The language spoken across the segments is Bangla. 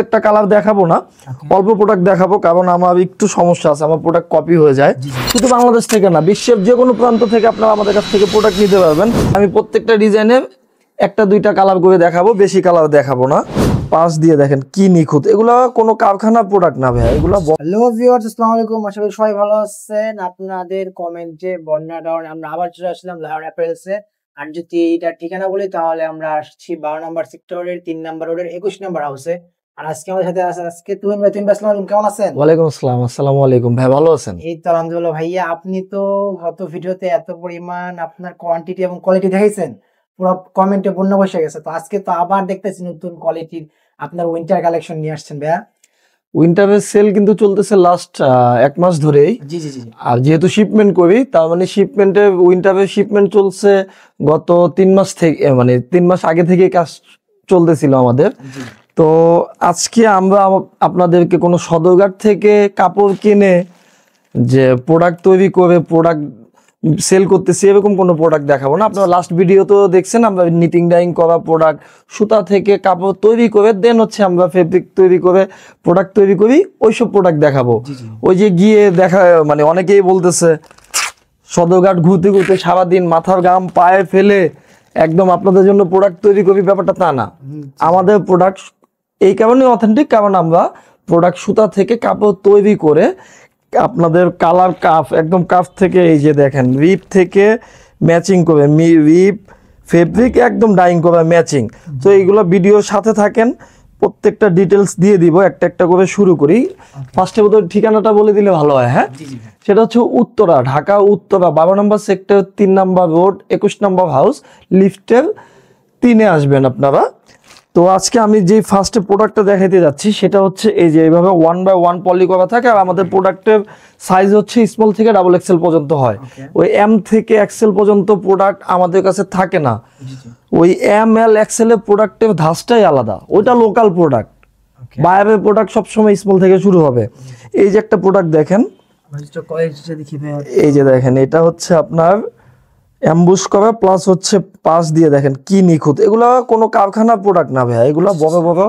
প্রত্যেকটা কালার দেখাবো না, অল্প প্রোডাক্ট দেখাবো, কারণ আমার একটু সমস্যা আছে, আমার প্রোডাক্ট কপি হয়ে যায়। শুধু বাংলাদেশ থেকে না, বিশ্বের যে কোনো প্রান্ত থেকে আপনারা আমাদের কাছ থেকে প্রোডাক্ট নিতে পারবেন। আমি প্রত্যেকটা ডিজাইনের একটা দুইটা কালার করে দেখাবো, বেশি কালার দেখাবো না। পাশ দিয়ে দেখেন কি নিখুঁত, এগুলো কোনো কারখানার প্রোডাক্ট না ভাই, এগুলো। হ্যালো ভিউয়ার্স, আসসালামু আলাইকুম, আশা করি সবাই ভালো আছেন। আপনাদের কমেন্টে বন্যার কারণে আমরা আবার চলে আসলাম লায়ন অ্যাপারেলসে। আর যদি এটার ঠিকানা বলি তাহলে আমরা আসছি 12 নম্বর সেক্টরের 3 নম্বর রোডের 21 নম্বর হাউসে। আর আজকে আমাদের সাথে আছে আজকে তুহিন ভাই। তুহিন ভাই, আসসালামু আলাইকুম, কেমন আছেন? ওয়ালাইকুম আসসালাম। আসসালামু আলাইকুম ভাই, ভালো আছেন? এই তো আলহামদুলিল্লাহ ভাইয়া। আপনি তো গত ভিডিওতে এত পরিমাণ আপনার কোয়ান্টিটি এবং কোয়ালিটি দেখাইছেন, পুরো কমেন্টে বন্যা বসে গেছে। তো আজকে তো আবার দেখতেছি নতুন কোয়ালিটির আপনার উইন্টার কালেকশন নিয়ে আসছেন ভাইয়া। উইন্টারের সেল কিন্তু চলতেছে লাস্ট 1 মাস ধরেই। জি জি জি। আর যেহেতু শিপমেন্ট করি, তার মানে শিপমেন্টে উইন্টারের শিপমেন্ট চলছে গত 3 মাস থেকে, মানে 3 মাস আগে থেকে কাজ চলতেছিল আমাদের। তো আজকে আমরা আপনাদেরকে কোনো সদরঘাট থেকে কাপড় কিনে যে প্রোডাক্ট তৈরি করে প্রোডাক্ট সেল করতেছি এরকম কোনো প্রোডাক্ট দেখাবো না। আপনারা লাস্ট ভিডিও তো দেখছেন, আমরা নিটিং ডাইং করা প্রোডাক্ট, সুতা থেকে কাপড় তৈরি করে দেন হচ্ছে আমরা ফেব্রিক তৈরি করে প্রোডাক্ট তৈরি করি, ওইসব প্রোডাক্ট দেখাবো। ওই যে গিয়ে দেখা, মানে অনেকেই বলতেছে সদরঘাট ঘুরতে ঘুরতে সারাদিন মাথার ঘাম পায়ে ফেলে একদম আপনাদের জন্য প্রোডাক্ট তৈরি করি, ব্যাপারটা তা না। আমাদের প্রোডাক্ট এই কারণে অথেন্টিক, কারণ আমরা প্রোডাক্ট সুতা থেকে কাপড় তৈরি করে আপনাদের কালার কাফ, একদম কাফ থেকে এই যে দেখেন রিপ থেকে ম্যাচিং করে রিপ ফেব্রিক একদম ডাইং করে ম্যাচিং। তো এইগুলো ভিডিওর সাথে থাকেন, প্রত্যেকটা ডিটেলস দিয়ে দিব, একটা একটা করে শুরু করি। ফার্স্টে বোধহয় ঠিকানাটা বলে দিলে ভালো হয়। হ্যাঁ, সেটা হচ্ছে উত্তরা, ঢাকা উত্তরা 12 নম্বর সেক্টর 3 নম্বর রোড 21 নম্বর হাউস, লিফটের 3-এ আসবেন আপনারা। তো আজকে আমি যে ফার্স্টে প্রোডাক্টটা দেখাইতে যাচ্ছি সেটা হচ্ছে এই যে এইভাবে 1/1 পলি করা থাকে। আর আমাদের প্রোডাক্টের সাইজ হচ্ছে স্মল থেকে ডাবল এক্সেল পর্যন্ত হয়। ওই এম থেকে এক্সেল পর্যন্ত প্রোডাক্ট আমাদের কাছে থাকে না। ওই এম এল এক্সেল এর প্রোডাক্টের ধাঁচটাই আলাদা, ওইটা লোকাল প্রোডাক্ট। বাইরের প্রোডাক্ট সবসময় স্মল থেকে শুরু হবে। এই যে একটা প্রোডাক্ট দেখেন, এই যে দেখেন, এটা হচ্ছে আপনার অ্যাম্বুশ করা প্লাস হচ্ছে পাশ দিয়ে দেখেন কি নিখুঁত, এগুলো কোনো কারখানার প্রোডাক্ট না ভাইয়া, এগুলো বড় বড়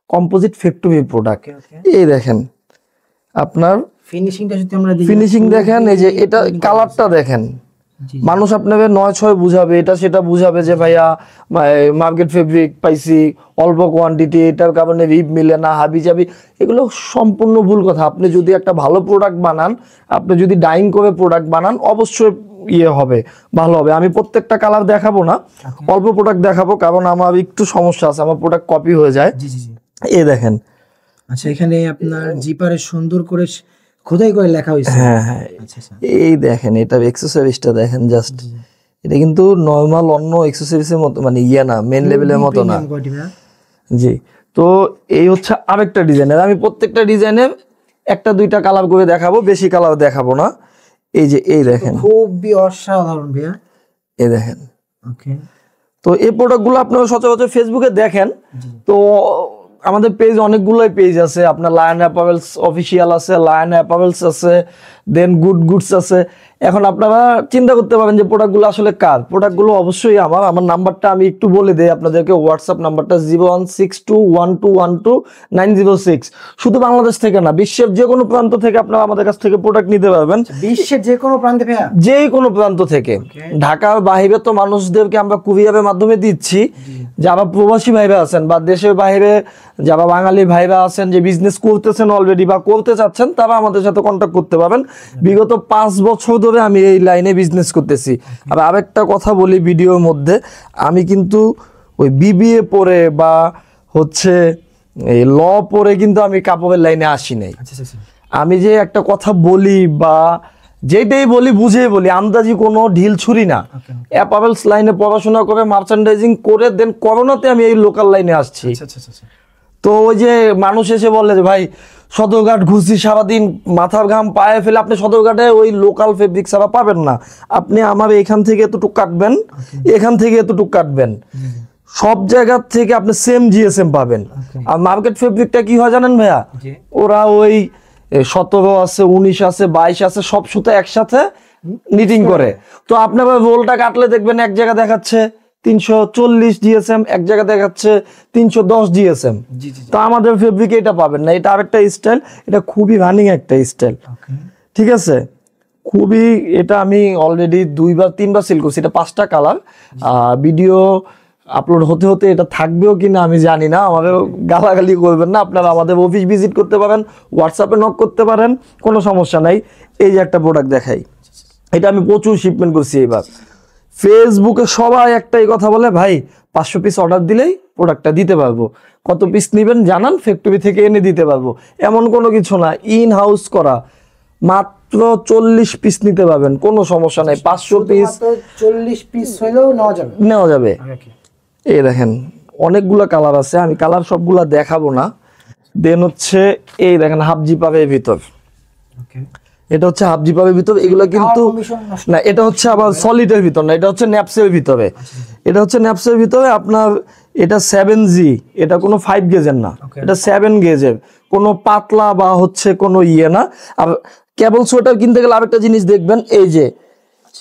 কম্পোজিট ফ্যাক্টরি প্রোডাক্ট। এই দেখেন আপনার ফিনিশিংটা যদি আমরা দেখি, ফিনিশিং দেখেন, এই যে এটা কালারটা দেখেন, মানুষ আপনাকে 9-6 বুঝাবে, এটা সেটা বুঝাবে যে ভাইয়া মার্কেট ফেব্রিক পাইছি অল্প কোয়ান্টিটি, এটার কারণে রিপ মিলে না, হাবি জাবি, এগুলো সম্পূর্ণ ভুল কথা। আপনি যদি একটা ভালো প্রোডাক্ট বানান, আপনি যদি ডাইং করে প্রোডাক্ট বানান, অবশ্যই হবে, ভালো হবে। আমি প্রত্যেকটা কালার দেখাবো না, অল্প প্রোডাক্ট দেখাবো, কারণ আমার একটু সমস্যা আছে, আমার প্রোডাক্ট কপি হয়ে যায়। এই দেখেন, আচ্ছা, এখানে আপনার জিপারে সুন্দর করে খোদাই করে লেখা হয়েছে। হ্যাঁ হ্যাঁ, এই দেখেন, এটা এক্সেসরিজটা দেখেন জাস্ট, এটা কিন্তু নরমাল অন্য এক্সেসরিজের মতো, মানে ইয়ে না, মেন লেভেলের মতো না। জি, তো এই হচ্ছে আরেকটা ডিজাইনের। আমি প্রত্যেকটা ডিজাইনের একটা দুইটা কালার করে দেখাবো, বেশি কালার দেখাবো না। এই যে এই দেখেন, খুবই অসাধারণ ভাইয়া, এই দেখেন। ওকে, তো এই প্রোডাক্টগুলো আপনারা সচরাচর ফেসবুকে দেখেন। তো আমাদের পেজ অনেকগুলোই পেজ আছে, আপনার লায়ন অ্যাপারেলস অফিসিয়াল আছে, লায়ন অ্যাপারেলস আছে, দেন গুড গুডস আছে। এখন আপনারা চিন্তা করতে পারেন যে প্রোডাক্টগুলো আসলে কার। প্রোডাক্টগুলো অবশ্যই আমার নাম্বারটা আমি একটু বলে দিই আপনাদেরকে। হোয়াটসঅ্যাপ নাম্বারটা 01621212906। শুধু বাংলাদেশ থেকে না, বিশ্বের যে কোনো প্রান্ত থেকে আপনারা আমাদের কাছ থেকে প্রোডাক্ট নিতে পারবেন। বিশ্বের যে কোনো প্রান্তে ভাইয়া, যে কোনো প্রান্ত থেকে। ঢাকার বাইরে তো মানুষদেরকে আমরা কুরিয়ারের মাধ্যমে দিচ্ছি, যারা প্রবাসী ভাইরা আছেন বা দেশের বাইরে যারা বাঙালি ভাইরা আছেন যে বিজনেস করতেছেন অলরেডি বা করতে চাচ্ছেন, তারা আমাদের সাথে কন্ট্যাক্ট করতে পারবেন। বিগত 5 বছর ধরে আমি এই লাইনে বিজনেস করতেছি। আর আরেকটা কথা বলি ভিডিওর মধ্যে, আমি কিন্তু ওই বিবিএ পড়ে বা হচ্ছে এই ল পড়ে কিন্তু আমি কাপড়ের লাইনে আসি নাই। আমি যে একটা কথা বলি বা যেটাই বলি বুঝেই বলি, আন্দাজি কোনো ঢিল ছুরি না। অ্যাপারেলস লাইনে পড়াশোনা করে মার্চেন্ডাইজিং করে দেন করোনাতে আমি এই লোকাল লাইনে আসছি। তো ওই যে মানুষ এসে বলে যে ভাই সদরঘাট ঘুরছি সারাদিন মাথার ঘাম পায়ে ফেলে, আপনি সদরঘাটে ওই লোকাল ফেব্রিক ছাড়া পাবেন না। আপনি আমার এখান থেকে এতটুকু কাটবেন, এখান থেকে এতটুকু কাটবেন, সব জায়গার থেকে আপনি সেম জিএসএম পাবেন। আর মার্কেট ফেব্রিকটা কি হয় জানেন ভাইয়া, ওরা ওই 17 আছে, 19 আছে, 22 আছে, সব সুতো একসাথে নিটিং করে। তো আপনার রোলটা কাটলে দেখবেন এক জায়গা দেখাচ্ছে 340 জিএসএম, এক জায়গায় দেখাচ্ছে 310 জিএসএম। জি জি তো আমাদের ফেব্রিকে এটা পাবেন না, এটা আরেকটা স্টাইল, এটা খুবই রানিং একটা স্টাইল। ওকে ঠিক আছে, খুবই, এটা আমি অলরেডি 2-3বার সেল করছি, এটা 5টা কালার। ভিডিও আপলোড হতে হতে এটা থাকবেও কিনা আমি জানি না, আমাদের গালাগালি করবেন না, আপনারা আমাদের অফিস ভিজিট করতে পারেন, হোয়াটসঅ্যাপে নক করতে পারেন, কোনো সমস্যা নাই। এই যে একটা প্রোডাক্ট দেখাই, এটা আমি প্রচুর শিপমেন্ট করছি এবার। ফেসবুকে সবাই একটাই কথা বলে, ভাই 500 পিস অর্ডার দিলেই প্রোডাক্টটা দিতে পারবো, কত পিস নেবেন জানান, ফ্যাক্টরি থেকে এনে দিতে পারবো। এমন কোনো কিছু না, ইন হাউস করা, মাত্র 40 পিস নিতে পারবেন, কোনো সমস্যা নাই। 500 পিস 40 পিস হইলেও নেওয়া যাবে। এই দেখেন অনেকগুলা কালার আছে, আমি কালার সবগুলা দেখাবো না। দেন হচ্ছে এই দেখেন হাফ জিপারের ভিতর, এটা হচ্ছে হাফ জিপারের ভিতর, এগুলো কিন্তু না, এটা হচ্ছে আবার সলিডের ভিতর না, এটা হচ্ছে ন্যাপসের ভিতরে। এটা হচ্ছে ন্যাপসের ভিতরে আপনার, এটা 7G, এটা কোনো 5 গেজের না, এটা 7 গেজের, কোনো পাতলা বা হচ্ছে কোনো ইয়ে না। আর কেবল সোয়েটার কিনতে গেলে আরেকটা জিনিস দেখবেন, এই যে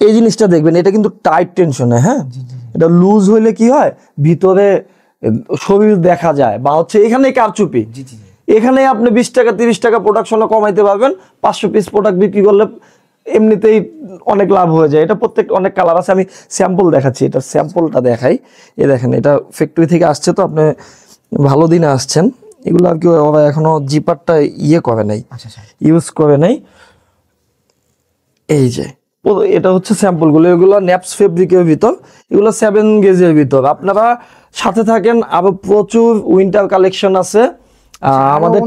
এই জিনিসটা দেখবেন, এটা কিন্তু টাইট টেনশনে, হ্যাঁ, এটা লুজ হইলে কি হয়, ভিতরে শরীর দেখা যায়, বা হচ্ছে এখানে কারচুপি, এখানে আপনি 20 টাকা 30 টাকা প্রোডাকশনে কমাইতে পারবেন। 500 পিস প্রোডাক্ট বিক্রি করলে এমনিতেই অনেক লাভ হয়ে যায়। এটা প্রত্যেক অনেক কালার আছে, আমি স্যাম্পল দেখাচ্ছি, এটা স্যাম্পলটা দেখাই। এই দেখেন, এটা ফ্যাক্টরি থেকে আসছে, তো আপনি ভালো দিনে আসছেন। এগুলো আর কি ওরা এখনো জিপারটা ইয়ে করে নাই, ইউজ করে নাই। এই যে এটা হচ্ছে স্যাম্পলগুলো, এগুলো ন্যাপস ফেব্রিকের ভিতর, এগুলো 7 গেজের ভিতর। আপনারা সাথে থাকেন, আরো প্রচুর উইন্টার কালেকশন আছে আমাদের,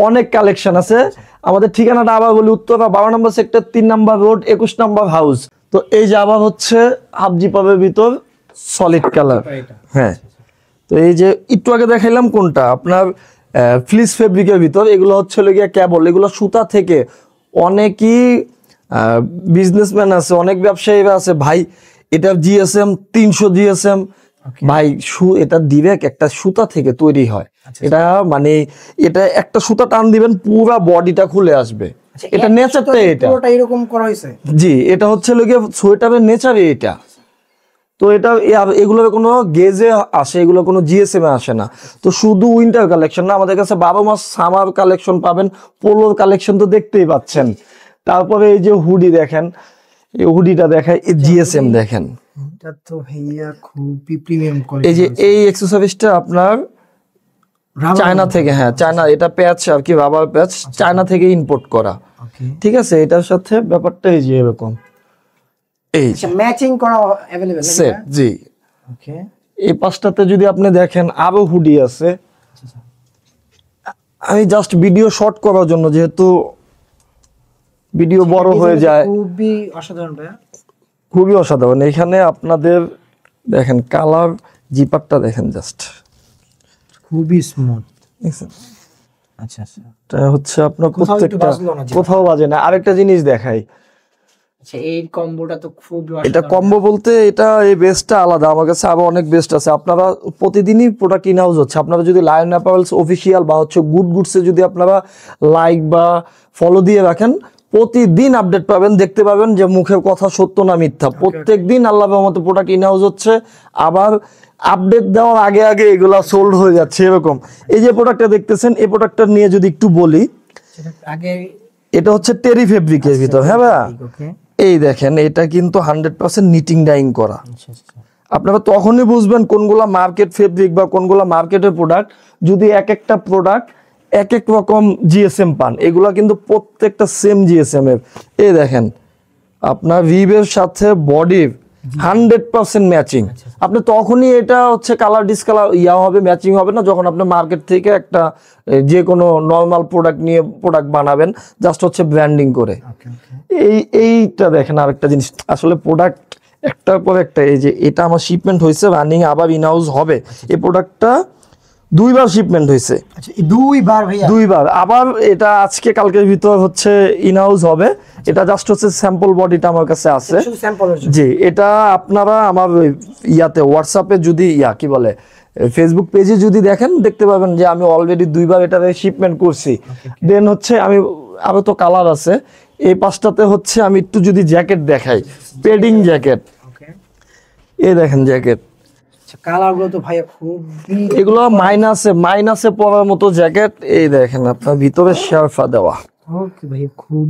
অনেক কালেকশন আছে। আমাদের ঠিকানাটা আবার বলি, উত্তরা 12 নম্বর সেক্টর, 3 নম্বর রোড, 21 নম্বর হাউস। তো এই যে আবার হচ্ছে হাফ জিপারের ভিতর সলিড কালার, হ্যাঁ। তো এই যে একটু আগে দেখাইলাম কোনটা, আপনার ফ্লিস ফেব্রিকের ভিতর, এগুলো হচ্ছে গিয়ে কেবল, এগুলো সুতা থেকে। অনেকই বিজনেসম্যান আছে, অনেক ব্যবসায়ীরা আছে, ভাই এটা জিএসএম 300 জিএসএম, ভাই এটা ডিরেক্ট একটা সুতা থেকে তৈরি হয়। এটা মানে এটা একটা সুতা টান দিবেন, পুরো বডিটা খুলে আসবে, এটা নেচারটা, এটা এরকম করা হয়েছে। জি, এটা হচ্ছে গিয়ে সোয়েটারের নেচারই এটা। তো এটা এগুলোর কোনো গেজে আসে, এগুলো কোনো জিএসএম এ আসে না। তো শুধু উইন্টার কালেকশন না, আমাদের কাছে 12 মাস সামার কালেকশন পাবেন, পোলোর কালেকশন তো দেখতেই পাচ্ছেন। তারপরে এই যে হুডি দেখেন, এই হুডিটা দেখায়, এই জিএসএম দেখেন, এটা তো ভাইয়া খুবই প্রিমিয়াম কোয়ালিটি। এই যে এই এক্সেসরিজটা আপনার চায়না থেকে, হ্যাঁ চায়না, এটা প্যাচ আর কি, রাবার প্যাচ, চায়না থেকে ইম্পোর্ট করা। ঠিক আছে, এটার সাথে ব্যাপারটা এই যে এরকম, এই ম্যাচিং করা अवेलेबल সেট। জি, ওকে। এই পাঁচটাতে যদি আপনি দেখেন আরো হুডি আছে। আমি জাস্ট ভিডিও শর্ট করার জন্য, যেহেতু ভিডিও বড় হয়ে যায়, খুবই অসাধারণ ভাইয়া, খুবই অসাধারণ। এখানে আপনাদের দেখেন কালার, জিপারটা দেখেন, জাস্ট খুবই স্মুথ। দেখছেন, আচ্ছা আচ্ছা, এটা হচ্ছে আপনার প্রত্যেকটা কোথাও বাজে না। আরেকটা জিনিস দেখাই, আচ্ছা এই কম্বোটা তো খুবই এটা কম্বো বলতে, এটা এই বেস্টটা আলাদা, আমার কাছে আরো অনেক বেস্ট আছে। আপনারা প্রতিদিনই প্রোডাক্ট ইন হাউস হচ্ছে, আপনারা যদি লায়ন অ্যাপারেলস অফিসিয়াল বা হচ্ছে গুড গুডসে যদি আপনারা লাইক বা ফলো দিয়ে রাখেন, প্রতিদিন আপডেট পাবেন, দেখতে পাবেন যে মুখের কথা সত্য না মিথ্যা। প্রত্যেকদিন আল্লাহর রহমতে প্রোডাক্ট ইন হাউস হচ্ছে, আবার আপডেট দেওয়ার আগে আগে এগুলা সোল্ড হয়ে যাচ্ছে এরকম। এই যে প্রোডাক্টটা দেখতেছেন, এই প্রোডাক্টটা নিয়ে যদি একটু বলি, আগে এটা হচ্ছে টেরি ফেব্রিকের ভিতর, হ্যাঁ ভাইয়া। এই দেখেন, এটা কিন্তু 100% নিটিং ডাইং করা। আপনারা তখনই বুঝবেন কোনগুলা মার্কেট ফেব্রিক বা কোনগুলা মার্কেটের প্রোডাক্ট, যদি এক একটা প্রোডাক্ট এক এক রকম জিএসএম পান। এগুলা কিন্তু প্রত্যেকটা সেম জিএসএম এর। এই দেখেন, আপনার রিবের সাথে বডির 100% ম্যাচিং। আপনি তখনই এটা হচ্ছে কালার ডিসকালার ইয়া হবে, ম্যাচিং হবে না, যখন আপনি মার্কেট থেকে একটা যে কোনো নর্মাল প্রোডাক্ট নিয়ে প্রোডাক্ট বানাবেন, জাস্ট হচ্ছে ব্র্যান্ডিং করে। এইটা দেখেন, আরেকটা জিনিস, আসলে প্রোডাক্ট একটার পর একটা। এই যে এটা আমার শিপমেন্ট হয়েছে, রানিং আবার ইন হাউস হবে। এই প্রোডাক্টটা 2বার শিপমেন্ট হয়েছে, 2বার ভাইয়া, 2বার। আবার এটা আজকে কালকের ভিতর হচ্ছে ইন হাউস হবে। এটা জাস্ট হচ্ছে স্যাম্পল বডিটা আমার কাছে আছে। জি, এটা আপনারা আমার ইয়াতে হোয়াটসঅ্যাপে যদি কি বলে ফেসবুক পেজে যদি দেখেন, দেখতে পাবেন যে আমি অলরেডি 2বার এটা শিপমেন্ট করছি। দেন হচ্ছে আমি আরো তো কালার আছে। এই পাঁচটাতে হচ্ছে আমি একটু যদি জ্যাকেট দেখাই, পেডিং জ্যাকেট, এই দেখেন জ্যাকেট, কালার গুলো তো ভাইয়া খুবই এগুলো মাইনাসে পরার মতো জ্যাকেট। এই দেখেন আপনার ভিতরে শেরফা দেওয়া। ওকে ভাইয়া, খুব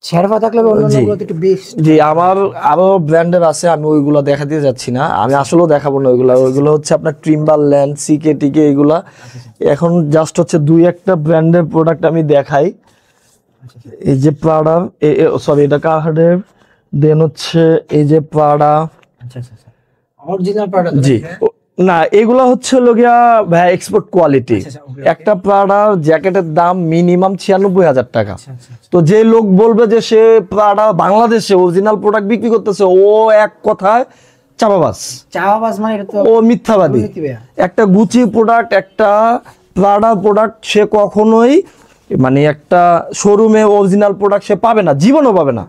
শেরফা থাকলে অন্যগুলো একটু বেশ। জি, আমার আরো ব্র্যান্ডের আছে, আমি ওইগুলো দেখাতে যাচ্ছি না, আমি আসলেও দেখাবো না ওইগুলো হচ্ছে আপনার টিম্বারল্যান্ড, সিকে টিকে এগুলা। এখন জাস্ট হচ্ছে দুই একটা ব্র্যান্ডের প্রোডাক্ট আমি দেখাই। এই যে প্রাডা, সরি এটা কার্ডের, দেন হচ্ছে এই যে প্রাডা। আচ্ছা আচ্ছা, অরিজিনাল প্রোডাক্ট। জি, না এগুলা হচ্ছে লগিয়া ভাই এক্সপোর্ট কোয়ালিটি। একটা প্রাডা জ্যাকেটের দাম মিনিমাম 96,000 টাকা। তো যে লোক বলবে যে সে প্রাডা বাংলাদেশে অরিজিনাল প্রোডাক্ট বিক্রি করতেছে, ও এক কথায় চাপাবাজ, মানে এটা তো ও মিথ্যাবাদী। একটা গুচি প্রোডাক্ট, একটা প্রাডা প্রোডাক্ট সে কখনোই মানে একটা শোরুমে অরিজিনাল প্রোডাক্ট সে পাবে না, জীবনও পাবে না।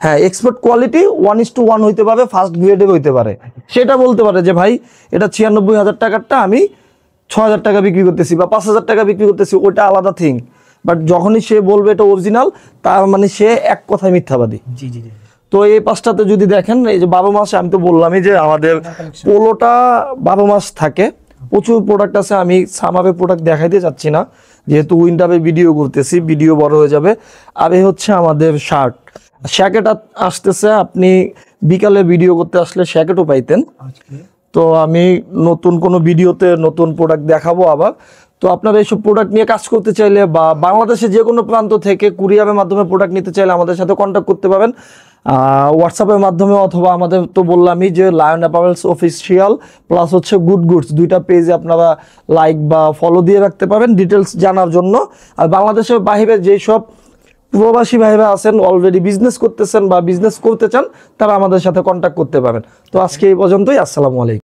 হ্যাঁ, এক্সপোর্ট কোয়ালিটি 1:1 হইতে পারে, ফার্স্ট গ্রেডের হইতে পারে, সেটা বলতে পারে যে ভাই এটা 96,000 টাকারটা আমি 6,000 টাকা বিক্রি করতেছি বা 5,000 টাকা বিক্রি করতেছি, ওটা আলাদা থিং। বাট যখনই সে বলবে এটা অরিজিনাল, তার মানে সে এক কথায় মিথ্যাবাদী। জি জি জি। তো এই পাঁচটাতে যদি দেখেন, এই যে 12 মাস, আমি তো বললামই যে আমাদের পোলোটা 12 মাস থাকে, প্রচুর প্রোডাক্ট আছে। আমি সামারে প্রোডাক্ট দেখাইতে চাচ্ছি না, যেহেতু উইন্টারে ভিডিও করতেছি, ভিডিও বড় হয়ে যাবে। আর এই হচ্ছে আমাদের শ্যাকেট আসতেছে, আপনি বিকালে ভিডিও করতে আসলে শ্যাকেটও পাইতেন। তো আমি নতুন কোনো ভিডিওতে নতুন প্রোডাক্ট দেখাবো আবার। তো আপনারা এইসব প্রোডাক্ট নিয়ে কাজ করতে চাইলে বা বাংলাদেশে যে কোনো প্রান্ত থেকে কুরিয়ারের মাধ্যমে প্রোডাক্ট নিতে চাইলে আমাদের সাথে কন্ট্যাক্ট করতে পারেন, হোয়াটসঅ্যাপের মাধ্যমে, অথবা আমাদের তো বললামই যে লায়ন অ্যাপারেলস অফিসিয়াল প্লাস হচ্ছে গুড গুডস, দুইটা পেজে আপনারা লাইক বা ফলো দিয়ে রাখতে পারেন ডিটেলস জানার জন্য। আর বাংলাদেশের বাইরে যেসব প্রবাসী ভাইরা আছেন, অলরেডি বিজনেস করতেছেন বা বিজনেস করতে চান, তারা আমাদের সাথে কন্ট্যাক্ট করতে পারেন। তো আজকে এই পর্যন্তই, আসসালামু আলাইকুম।